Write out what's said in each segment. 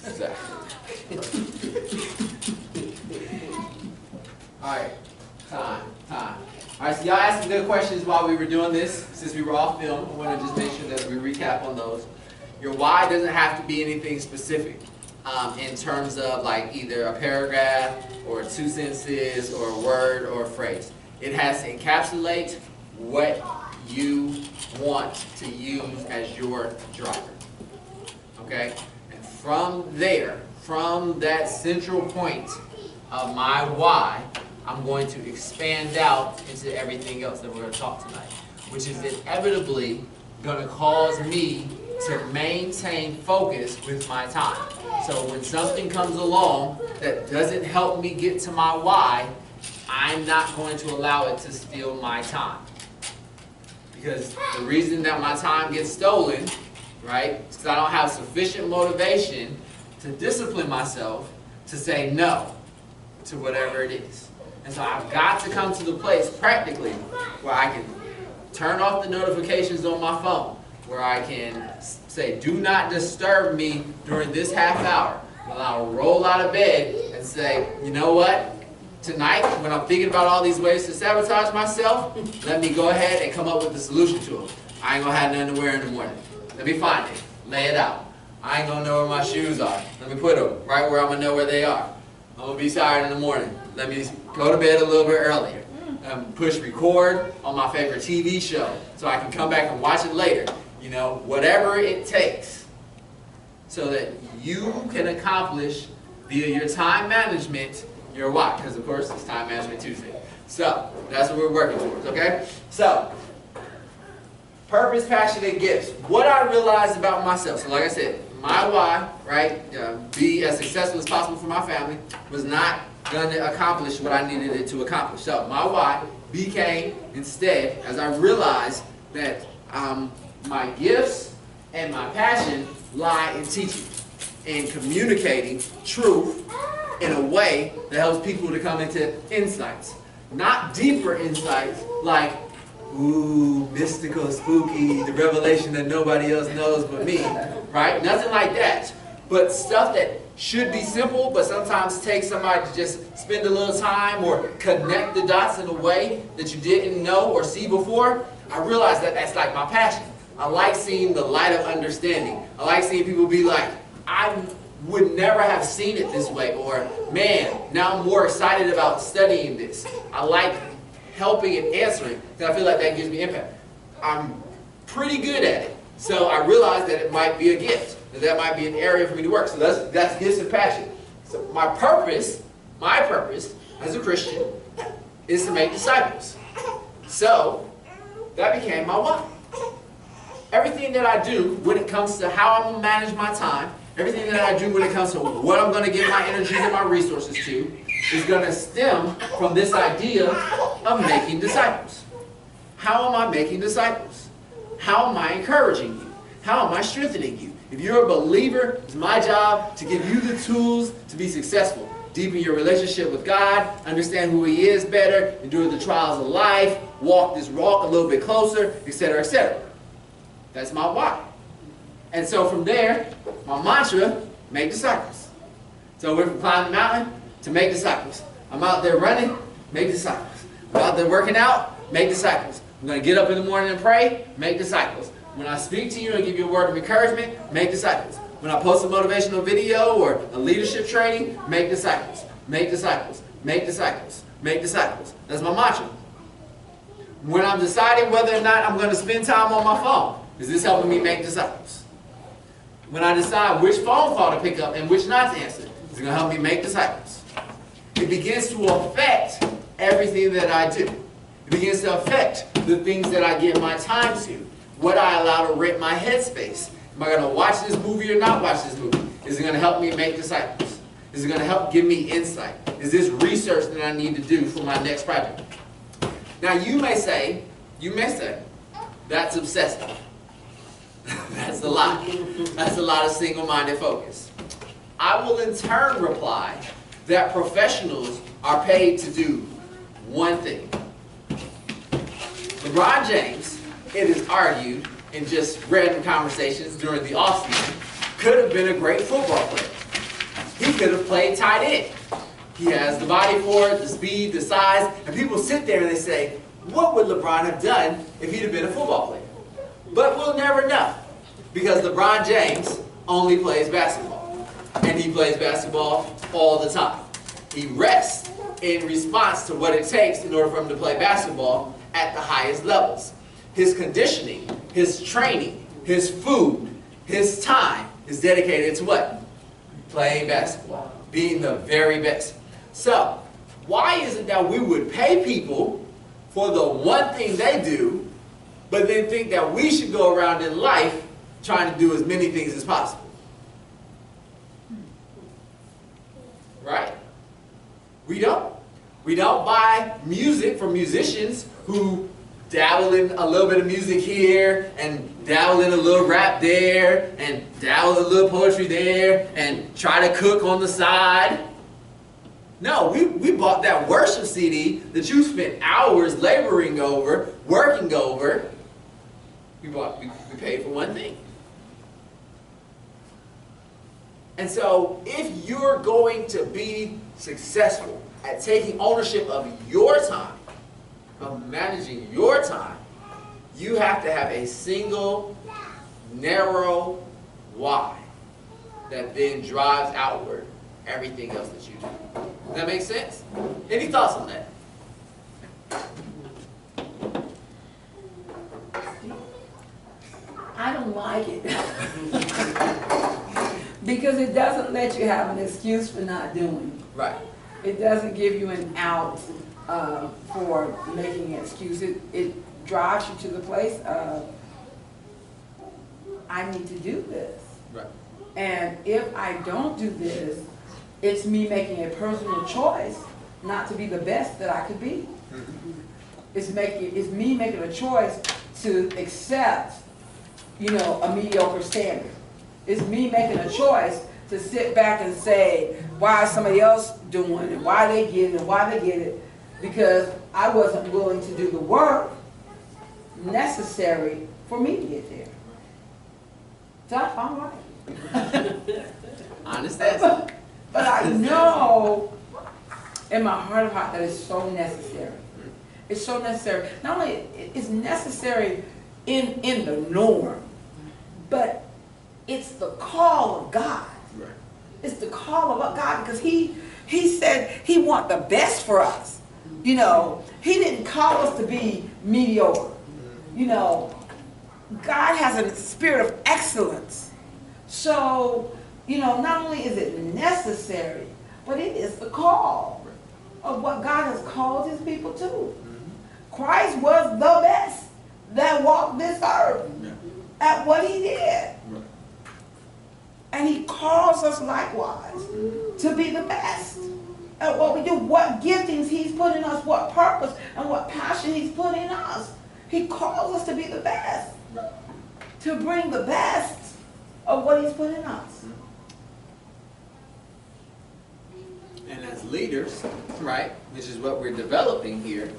Exactly. Alright, time. Alright, so y'all asked some good questions while we were doing this. Since we were off film, I want to just make sure that we recap on those. Your why doesn't have to be anything specific in terms of like either a paragraph or 2 sentences or a word or a phrase. It has to encapsulate what you want to use as your driver. Okay? And from there, from that central point of my why, I'm going to expand out into everything else that we're going to talk tonight, which is inevitably going to cause me to maintain focus with my time. So when something comes along that doesn't help me get to my why, I'm not going to allow it to steal my time. Because the reason that my time gets stolen, right, is because I don't have sufficient motivation to discipline myself to say no to whatever it is. And so I've got to come to the place practically where I can turn off the notifications on my phone, where I can say, do not disturb me during this half hour. Well, I'll roll out of bed and say, you know what? Tonight, when I'm thinking about all these ways to sabotage myself, let me go ahead and come up with a solution to them. I ain't gonna have nothing to wear in the morning. Let me find it. Lay it out. I ain't gonna know where my shoes are. Let me put them right where I'm gonna know where they are. I'm gonna be tired in the morning. Let me go to bed a little bit earlier. Push record on my favorite TV show so I can come back and watch it later. You know, whatever it takes so that you can accomplish via your time management your why. Because of course it's Time Management Tuesday. So that's what we're working towards, okay? So, purpose, passion, and gifts. What I realized about myself, so like I said, my why, right, be as successful as possible for my family, was not going to accomplish what I needed it to accomplish. So my why became, instead, as I realized that my gifts and my passion lie in teaching and communicating truth in a way that helps people to come into insights. Not deeper insights like, ooh, mystical, spooky, the revelation that nobody else knows but me, right? Nothing like that. But stuff that should be simple, but sometimes takes somebody to just spend a little time or connect the dots in a way that you didn't know or see before. I realized that that's like my passion. I like seeing the light of understanding. I like seeing people be like, I would never have seen it this way, or man, now I'm more excited about studying this. I like helping and answering because I feel like that gives me impact. I'm pretty good at it. So I realized that it might be a gift. That might be an area for me to work. So that's gifts and passion. So my purpose as a Christian is to make disciples. So that became my why. Everything that I do when it comes to how I'm going to manage my time, everything that I do when it comes to what I'm going to give my energies and my resources to, is going to stem from this idea of making disciples. How am I making disciples? How am I encouraging you? How am I strengthening you? If you're a believer, it's my job to give you the tools to be successful. Deepen your relationship with God, understand who He is better, endure the trials of life, walk this walk a little bit closer, etc., etc. That's my why. And so from there, my mantra, make disciples. So we're from climbing the mountain to make disciples. I'm out there running, make disciples. I'm out there working out, make disciples. I'm going to get up in the morning and pray, make disciples. When I speak to you and give you a word of encouragement, make disciples. When I post a motivational video or a leadership training, make disciples. Make disciples. Make disciples. Make disciples. That's my mantra. When I'm deciding whether or not I'm going to spend time on my phone, is this helping me make disciples? When I decide which phone call to pick up and which not to answer, is it going to help me make disciples? It begins to affect everything that I do. It begins to affect the things that I give my time to. What I allow to rent my headspace. Am I going to watch this movie or not watch this movie? Is it going to help me make disciples? Is it going to help give me insight? Is this research that I need to do for my next project? Now you may say, that's obsessive. That's a lot. That's a lot of single-minded focus. I will in turn reply that professionals are paid to do one thing. LeBron James, it is argued in just random conversations during the offseason, could have been a great football player. could have played tight end. He has the body for it, the speed, the size, and people sit there and they say, what would LeBron have done if he'd have been a football player? But we'll never know, because LeBron James only plays basketball, and he plays basketball all the time. He rests in response to what it takes in order for him to play basketball at the highest levels. His conditioning, his training, his food, his time is dedicated to what? Playing basketball, being the very best. So, why is it that we would pay people for the one thing they do, but then think that we should go around in life trying to do as many things as possible? Right? We don't. We don't buy music from musicians who dabble in a little bit of music here, and dabble in a little rap there, and dabble in a little poetry there, and try to cook on the side. No, we bought that worship CD that you spent hours laboring over, working over. We paid for one thing. And so, if you're going to be successful at taking ownership of your time, of managing your time, you have to have a single, narrow why that then drives outward everything else that you do. Does that make sense? Any thoughts on that? I don't like it. Because it doesn't let you have an excuse for not doing. Right. It doesn't give you an out for making an excuse. It drives you to the place of, I need to do this. Right. And if I don't do this, it's me making a personal choice not to be the best that I could be. It's me making a choice to accept, a mediocre standard. It's me making a choice to sit back and say, why is somebody else doing it, why they get it, and why they get it, because I wasn't willing to do the work necessary for me to get there. So I'm right. Honest answer. But I know in my heart of heart that it's so necessary. It's so necessary. Not only it's necessary in the norm, but it's the call of God. Right. It's the call of God, because he said he wants the best for us. He didn't call us to be mediocre. God has a spirit of excellence. So, not only is it necessary, but it is the call of what God has called his people to. Christ was the best that walked this earth at what he did. And he calls us likewise to be the best at what we do, what giftings he's put in us, what purpose and what passion he's put in us. He calls us to be the best, to bring the best of what he's put in us. And as leaders, right, which is what we're developing here,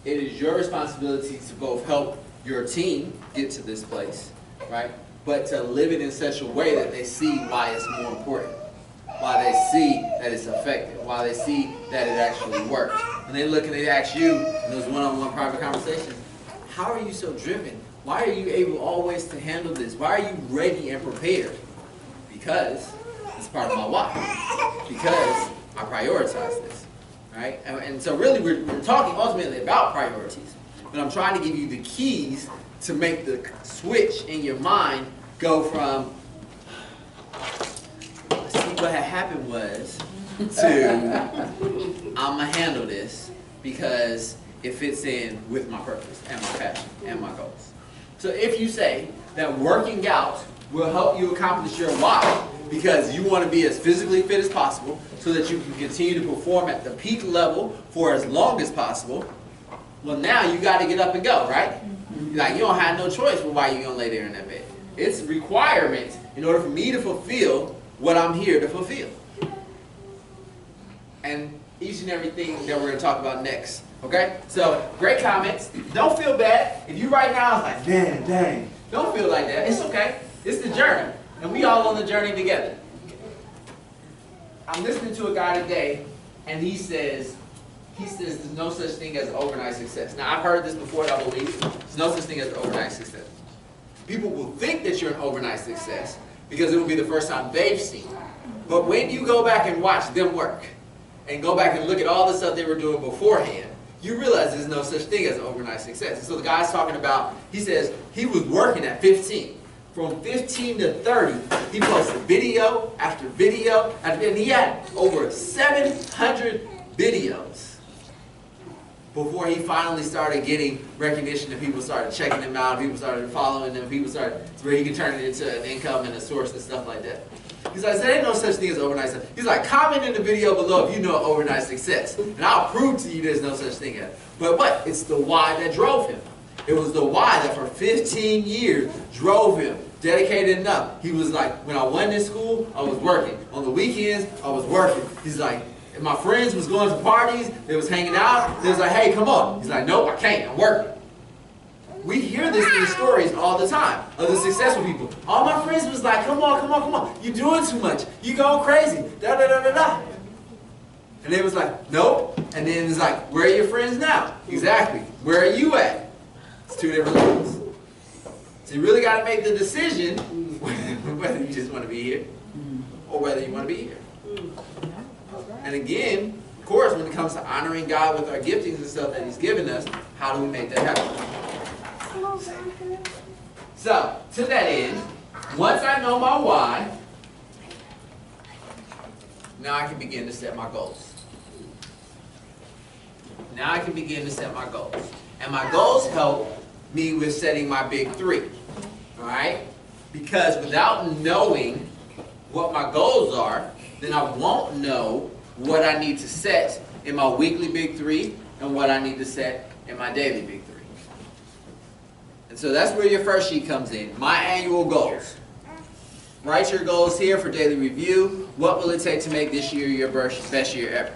it is your responsibility to both help your team get to this place, right, but to live it in such a way that they see why it's more important, why they see that it's effective, why they see that it actually works. When they look and they ask you in those one-on-one private conversations, how are you so driven? Why are you able always to handle this? Why are you ready and prepared? Because it's part of my why. Because I prioritize this, right? And so really we're talking ultimately about priorities, but I'm trying to give you the keys to make the switch in your mind go from, see what had happened was, to, I'm going to handle this because it fits in with my purpose and my passion and my goals. So if you say that working out will help you accomplish your why because you want to be as physically fit as possible so that you can continue to perform at the peak level for as long as possible, well, now you got to get up and go, right? Like, you don't have no choice for why you're going to lay there in that bed. It's requirements in order for me to fulfill what I'm here to fulfill. And each and everything that we're going to talk about next. Okay? So, great comments. Don't feel bad. If you right now is like, dang. Don't feel like that. It's okay. It's the journey. And we all on the journey together. I'm listening to a guy today, and he says there's no such thing as overnight success. Now, I've heard this before, and I believe there's no such thing as overnight success. People will think that you're an overnight success because it will be the first time they've seen it. But when you go back and watch them work, and go back and look at all the stuff they were doing beforehand, you realize there's no such thing as overnight success. And so the guy's talking about, he says he was working at 15. From 15 to 30, he posted video after video, and he had over 700 videos before he finally started getting recognition, and people started checking him out, people started following him, people started, where he could turn it into an income and a source and stuff like that. He's like, there ain't no such thing as overnight success. He's like, comment in the video below if you know overnight success, and I'll prove to you there's no such thing as. But what? It's the why that drove him. It was the why that for 15 years drove him. Dedicated enough. He was like, when I won this school, I was working. On the weekends, I was working. He's like, if my friends was going to parties, they was hanging out, they was like, hey, come on. He's like, nope, I can't, I'm working. We hear this in the stories all the time of the successful people. All my friends was like, come on, come on, come on. You're doing too much. You going crazy. Da da da da da. And they was like, nope. And then it's like, where are your friends now? Exactly. Where are you at? It's two different levels. So you really got to make the decision whether you just want to be here or whether you want to be here. And again, of course, when it comes to honoring God with our giftings and stuff that He's given us, how do we make that happen? So, to that end, once I know my why, now I can begin to set my goals. Now I can begin to set my goals. And my goals help me with setting my big three. Alright? Because without knowing what my goals are, then I won't know what I need to set in my weekly big three and what I need to set in my daily big three. And so that's where your first sheet comes in. My annual goals. Write your goals here for daily review. What will it take to make this year your best year ever?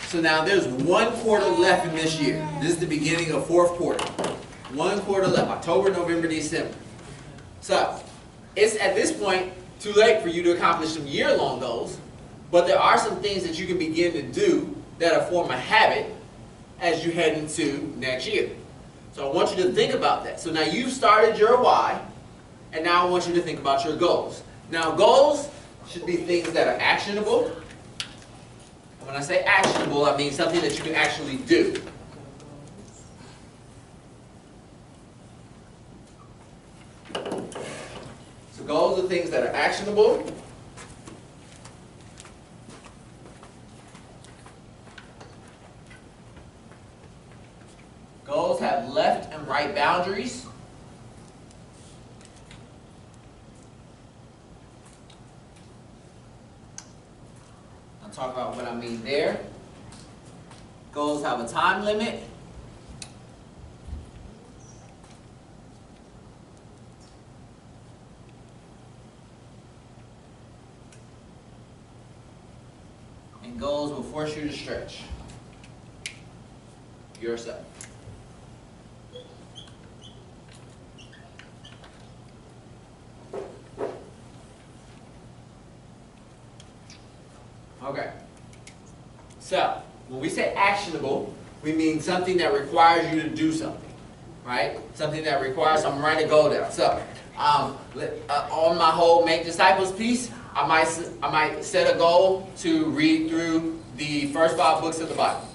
So now there's 1 quarter left in this year. This is the beginning of 4th quarter. 1 quarter left, October, November, December. So, it's at this point too late for you to accomplish some year-long goals, but there are some things that you can begin to do that'll form a habit as you head into next year. So I want you to think about that. So now you've started your why, and now I want you to think about your goals. Now goals should be things that are actionable. And when I say actionable, I mean something that you can actually do. So goals are things that are actionable. Goals have left and right boundaries. I'll talk about what I mean there. Goals have a time limit. And goals will force you to stretch yourself. Okay. So, when we say actionable, we mean something that requires you to do something, right? Something that requires, I'm writing a goal down. So, on my whole Make Disciples piece, I might set a goal to read through the first 5 books of the Bible.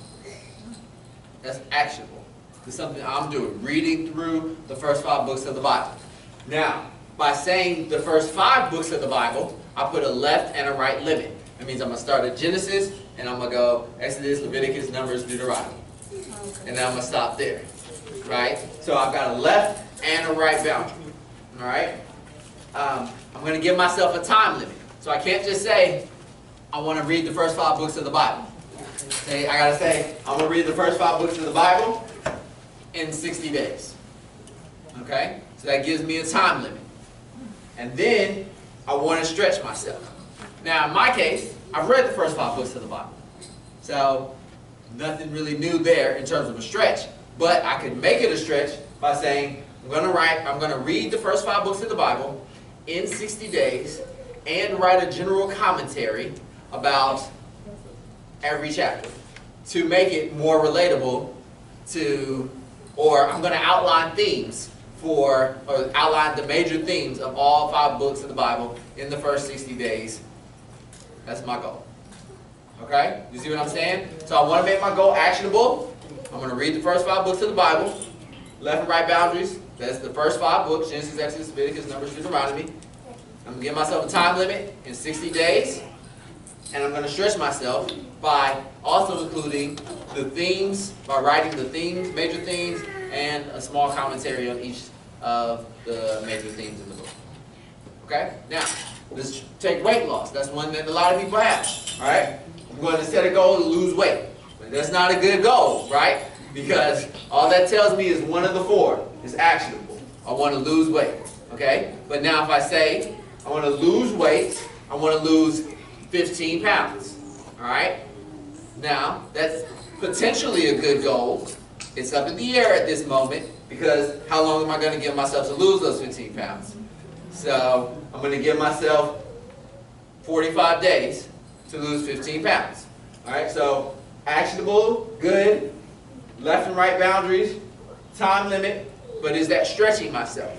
That's actionable. It's something I'm doing, reading through the first 5 books of the Bible. Now, by saying the first 5 books of the Bible, I put a left and a right limit. That means I'm going to start at Genesis, and I'm going to go Exodus, Leviticus, Numbers, Deuteronomy. And then I'm going to stop there. Right? So I've got a left and a right boundary. Alright? I'm going to give myself a time limit. So I can't just say, I want to read the first 5 books of the Bible. Okay, I got to say, I'm going to read the first 5 books of the Bible in 60 days. Okay? So that gives me a time limit. And then I want to stretch myself. Now, in my case, I've read the first 5 books of the Bible. So, nothing really new there in terms of a stretch. But I could make it a stretch by saying, I'm going to read the first 5 books of the Bible in 60 days and write a general commentary about every chapter to make it more relatable to, or I'm going to outline themes or outline the major themes of all 5 books of the Bible in the first 60 days. That's my goal. Okay? You see what I'm saying? So I want to make my goal actionable. I'm going to read the first 5 books of the Bible. Left and right boundaries. That's the first 5 books. Genesis, Exodus, Leviticus, Numbers, Deuteronomy. I'm going to give myself a time limit in 60 days. And I'm going to stretch myself by also including the themes, by writing the themes, major themes, and a small commentary on each of the major themes in the book. Okay? Now, let's take weight loss. That's one that a lot of people have. Alright? I'm going to set a goal to lose weight. But that's not a good goal, right? Because all that tells me is one of the 4 is actionable. I want to lose weight. Okay? But now if I say I want to lose weight, I want to lose 15 pounds. Alright? Now, that's potentially a good goal. It's up in the air at this moment because how long am I going to give myself to lose those 15 pounds? So, I'm going to give myself 45 days to lose 15 pounds. Alright, so actionable, good, left and right boundaries, time limit, but is that stretching myself?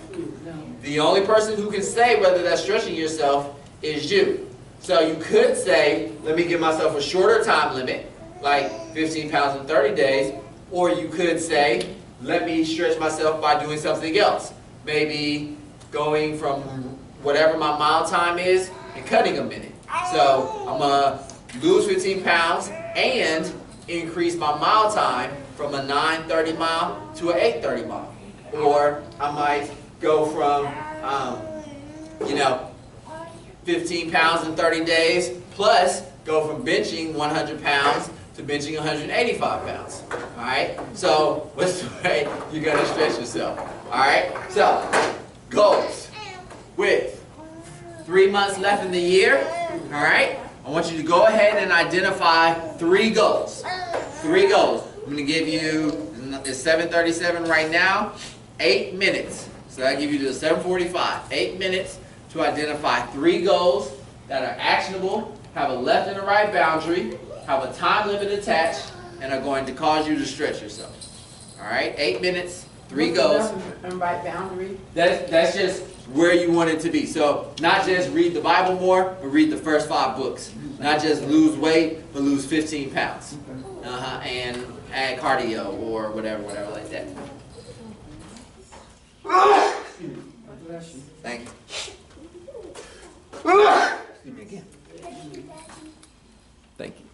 The only person who can say whether that's stretching yourself is you. So you could say, let me give myself a shorter time limit, like 15 pounds in 30 days, or you could say, let me stretch myself by doing something else. Maybe going from whatever my mile time is and cutting a minute. So I'm going to lose 15 pounds and increase my mile time from a 9:30 mile to an 8:30 mile. Or I might go from, 15 pounds in 30 days, plus go from benching 100 pounds to benching 185 pounds. Alright? So, what's the way you're going to stretch yourself? Alright? So, goals. With 3 months left in the year, alright? I want you to go ahead and identify 3 goals. 3 goals. I'm going to give you, it's 7:37 right now, 8 minutes. So I give you to 7:45, 8 minutes to identify 3 goals that are actionable, have a left and a right boundary, have a time limit attached, and are going to cause you to stretch yourself. Alright, 8 minutes, 3 goals. Left and right boundary. That's just where you want it to be. So not just read the Bible more, but read the first 5 books. Not just lose weight, but lose 15 pounds. And add cardio or whatever like that. Thank you. Excuse me again. Thank you.